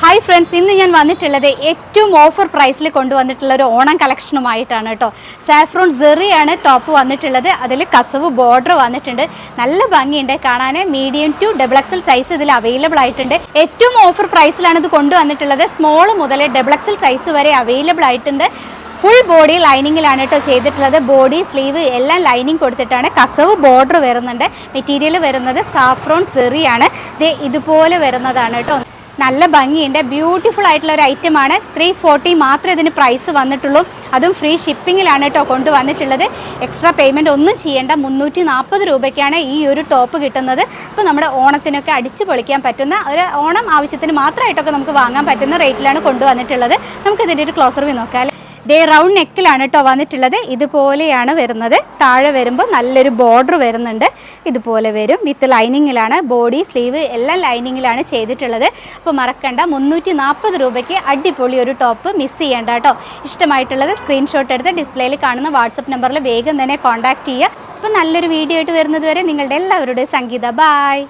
Hi friends, ഇന്ന് ഞാൻ വന്നിട്ടുള്ളത് ഏറ്റവും ഓഫർ പ്രൈസിൽ കൊണ്ടുവന്നിട്ടുള്ള ഒരു ഓണം കളക്ഷനുമായിട്ടാണ് കേട്ടോ. സാഫ്രോൺ സെറിയാണ് ടോപ്പ് വന്നിട്ടുള്ളത്. അതിൽ കസവ് ബോർഡർ വന്നിട്ടുണ്ട്. നല്ല ഭംഗിയുണ്ട് കാണാൻ. മീഡിയം ടു XXL സൈസ് ഇതിൽ അവൈലബിൾ ആയിട്ടുണ്ട്. ഏറ്റവും ഓഫർ പ്രൈസിലാണ് ഇത് കൊണ്ടുവന്നിട്ടുള്ളത്. സ്മോൾ മുതൽ XXL സൈസ് വരെ അവൈലബിൾ ആയിട്ടുണ്ട്. ഫുൾ ബോഡി ലൈനിങ്ങിലാണ് കേട്ടോ ചെയ്തിട്ടുള്ളത്. ബോഡി സ്ലീവ് എല്ലാം ലൈനിങ് കൊടുത്തിട്ടാണ്. കസവ് ബോർഡർ വരുന്നുണ്ട്. മെറ്റീരിയൽ വരുന്നത് സാഫ്രോൺ സെറിയാണ്. ഇതുപോലെ വരുന്നതാണ് കേട്ടോ. നല്ല ഭംഗിയുണ്ട്. ബ്യൂട്ടിഫുൾ ആയിട്ടുള്ള ഒരു ഐറ്റമാണ്. 340 മാത്രമേ ഇതിന് പ്രൈസ് വന്നിട്ടുള്ളൂ. അതും ഫ്രീ ഷിപ്പിങ്ങിലാണ് കേട്ടോ കൊണ്ടുവന്നിട്ടുള്ളത്. എക്സ്ട്രാ പേയ്മെൻറ്റ് ഒന്നും ചെയ്യേണ്ട. 340 രൂപയ്ക്കാണ് ഈ ഒരു ടോപ്പ് കിട്ടുന്നത്. ഇപ്പോൾ നമ്മുടെ ഓണത്തിനൊക്കെ അടിച്ച് പൊളിക്കാൻ പറ്റുന്ന ഒരു ഓണം ആവശ്യത്തിന് മാത്രമായിട്ടൊക്കെ നമുക്ക് വാങ്ങാൻ പറ്റുന്ന റേറ്റിലാണ് കൊണ്ടുവന്നിട്ടുള്ളത്. നമുക്കിതിൻ്റെ ഒരു ക്ലോസർ വ്യൂ നോക്കാം. റൗണ്ട് നെക്കിലാണ് കേട്ടോ വന്നിട്ടുള്ളത്. ഇതുപോലെയാണ് വരുന്നത്. താഴെ വരുമ്പോൾ നല്ലൊരു ബോർഡർ വരുന്നുണ്ട്. ഇതുപോലെ വരും. വിത്ത് ലൈനിങ്ങിലാണ്. ബോഡി സ്ലീവ് എല്ലാം ലൈനിങ്ങിലാണ് ചെയ്തിട്ടുള്ളത്. അപ്പോൾ മറക്കണ്ട, 340 രൂപയ്ക്ക് അടിപൊളി ഒരു ടോപ്പ് മിസ് ചെയ്യേണ്ട കേട്ടോ. ഇഷ്ടമായിട്ടുള്ളത് സ്ക്രീൻഷോട്ട് എടുത്ത് ഡിസ്പ്ലേയിൽ കാണുന്ന വാട്സപ്പ് നമ്പറിൽ വേഗം തന്നെ കോൺടാക്റ്റ് ചെയ്യുക. അപ്പോൾ നല്ലൊരു വീഡിയോ ആയിട്ട് വരുന്നത് വരെ നിങ്ങളുടെ എല്ലാവരുടെയും സംഗീത. ബായ്.